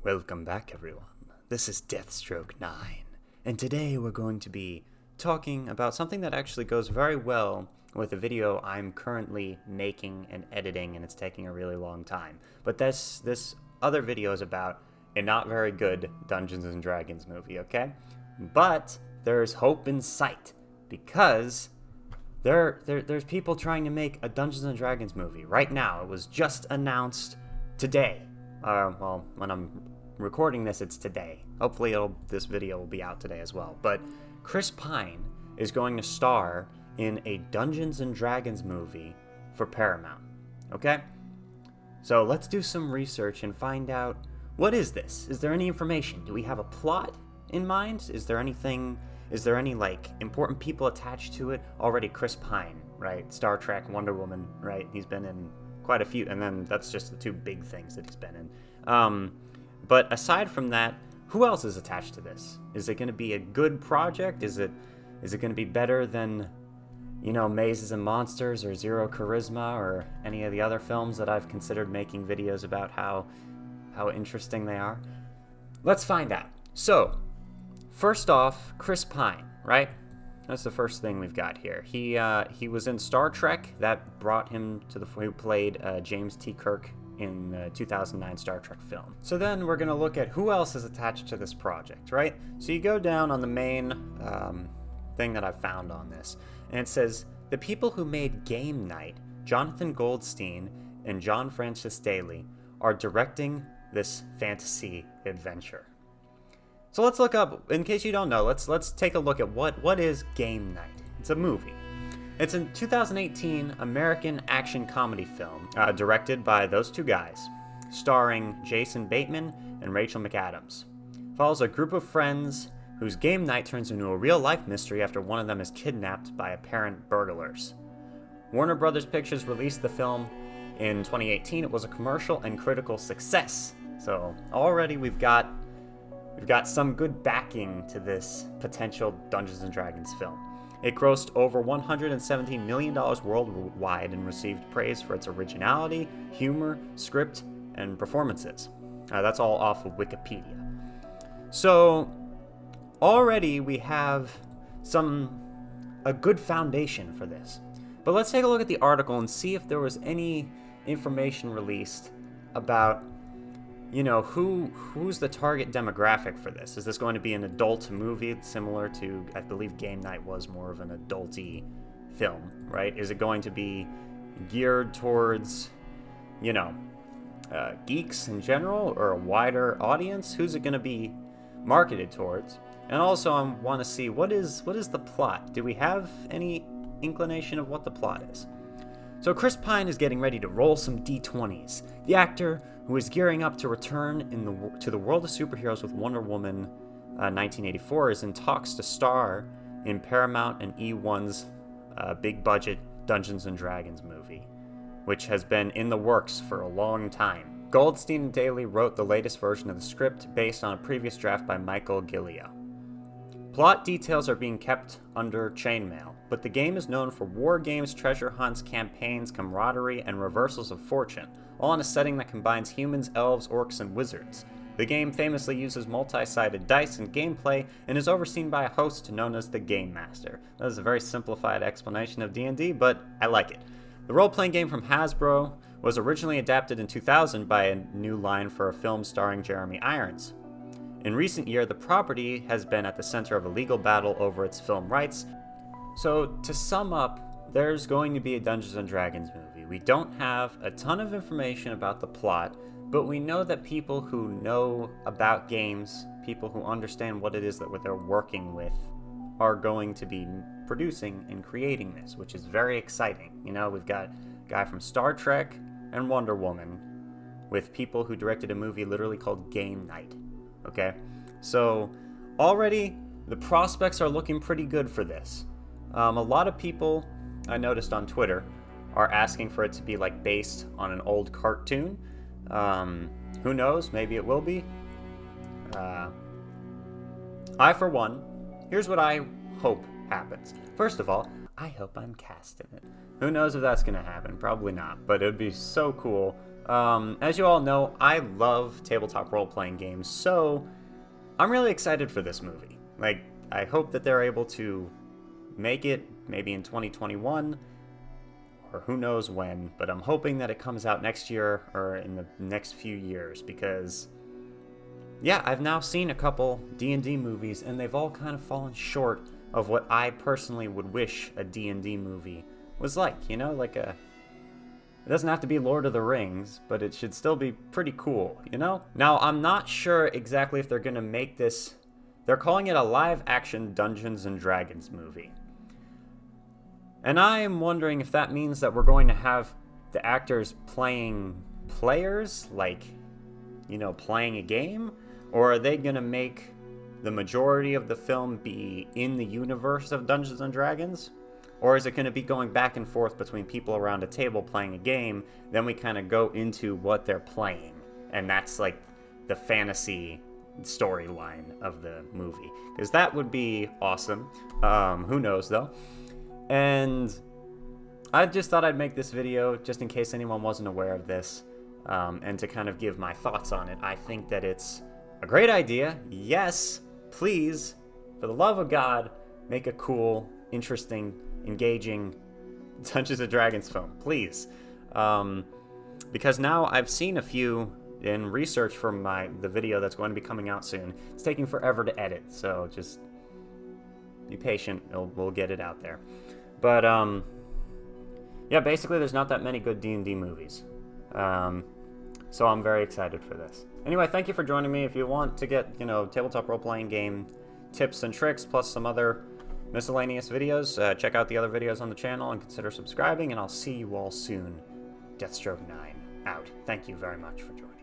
Welcome back, everyone. This is Deathstroke 9, and today we're going to be talking about something that actually goes very well with a video I'm currently making and editing, and it's taking a really long time. But this other video is about a not very good Dungeons and Dragons movie, okay? But there's hope in sight, because there's people trying to make a Dungeons and Dragons movie right now. It was just announced today. Well, when I'm recording this, it's today. Hopefully this video will be out today as well. But Chris Pine is going to star in a Dungeons and Dragons movie for Paramount. Okay? So let's do some research and find out, what is this? Is there any information? Do we have a plot in mind? Is there any important people attached to it? Already Chris Pine, right? Star Trek, Wonder Woman, right? He's been in quite a few, and then that's just the two big things that he's been in. But aside from that, who else is attached to this? Is it going to be a good project? Is it going to be better than, Mazes and Monsters or Zero Charisma or any of the other films that I've considered making videos about how interesting they are? Let's find out. So, first off, Chris Pine, right? That's the first thing we've got here. He was in Star Trek. That brought him to who played James T. Kirk in the 2009 Star Trek film. So then we're going to look at who else is attached to this project, right? So you go down on the main thing that I found on this, and it says, the people who made Game Night, Jonathan Goldstein and John Francis Daley, are directing this fantasy adventure. So let's look up, in case you don't know, let's take a look at what is Game Night. It's a movie. It's a 2018 American action comedy film directed by those two guys, starring Jason Bateman and Rachel McAdams. Follows a group of friends whose game night turns into a real-life mystery after one of them is kidnapped by apparent burglars. Warner Brothers Pictures released the film in 2018. It was a commercial and critical success. So already we've got some good backing to this potential Dungeons & Dragons film. It grossed over $117 million worldwide and received praise for its originality, humor, script, and performances. That's all off of Wikipedia. So already we have a good foundation for this. But let's take a look at the article and see if there was any information released about who's the target demographic for this. Is this going to be an adult movie similar to, I believe Game Night was more of an adult-y film, right? Is it going to be geared towards, geeks in general, or a wider audience? Who's it going to be marketed towards? And also I want to see, what is the plot? Do we have any inclination of what the plot is? So Chris Pine is getting ready to roll some D20s. The actor, who is gearing up to return to the world of superheroes with Wonder Woman 1984, is in talks to star in Paramount and E1's big-budget Dungeons & Dragons movie, which has been in the works for a long time. Goldstein and Daley wrote the latest version of the script based on a previous draft by Michael Gillio. Plot details are being kept under chainmail, but the game is known for war games, treasure hunts, campaigns, camaraderie, and reversals of fortune, all in a setting that combines humans, elves, orcs, and wizards. The game famously uses multi-sided dice and gameplay and is overseen by a host known as the Game Master. That is a very simplified explanation of D&D, but I like it. The role-playing game from Hasbro was originally adapted in 2000 by a new line for a film starring Jeremy Irons. In recent years, the property has been at the center of a legal battle over its film rights. So, to sum up, there's going to be a Dungeons & Dragons movie. We don't have a ton of information about the plot, but we know that people who know about games, people who understand what it is that they're working with, are going to be producing and creating this, which is very exciting. We've got a guy from Star Trek and Wonder Woman with people who directed a movie literally called Game Night. Okay, so already the prospects are looking pretty good for this. A lot of people I noticed on Twitter are asking for it to be based on an old cartoon. Who knows? Maybe it will be. I, for one, here's what I hope happens. First of all, I hope I'm cast in it. Who knows if that's going to happen? Probably not, but it would be so cool As you all know, I love tabletop role-playing games, so I'm really excited for this movie. Like, I hope that they're able to make it maybe in 2021, or who knows when, but I'm hoping that it comes out next year or in the next few years, because yeah, I've now seen a couple D&D movies, and they've all kind of fallen short of what I personally would wish a D&D movie was like, you know, like a... It doesn't have to be Lord of the Rings, but it should still be pretty cool, you know? Now, I'm not sure exactly if they're gonna make this... They're calling it a live-action Dungeons & Dragons movie. And I'm wondering if that means that we're going to have the actors playing players, like, you know, playing a game? Or are they gonna make the majority of the film be in the universe of Dungeons & Dragons? Or is it going to be going back and forth between people around a table playing a game, then we kind of go into what they're playing, and that's like the fantasy storyline of the movie? Because that would be awesome. Who knows, though? And I just thought I'd make this video just in case anyone wasn't aware of this, and to kind of give my thoughts on it. I think that it's a great idea. Yes, please, for the love of God, make a cool, interesting, engaging Dungeons & Dragons film, please. Because now I've seen a few in research for the video that's going to be coming out soon. It's taking forever to edit, so just be patient. We'll get it out there. But yeah, basically there's not that many good D&D movies. So I'm very excited for this. Anyway, thank you for joining me. If you want to get, you know, tabletop role-playing game tips and tricks, plus some other miscellaneous videos, check out the other videos on the channel and consider subscribing, and I'll see you all soon. Deathstroke 9 out. Thank you very much for joining.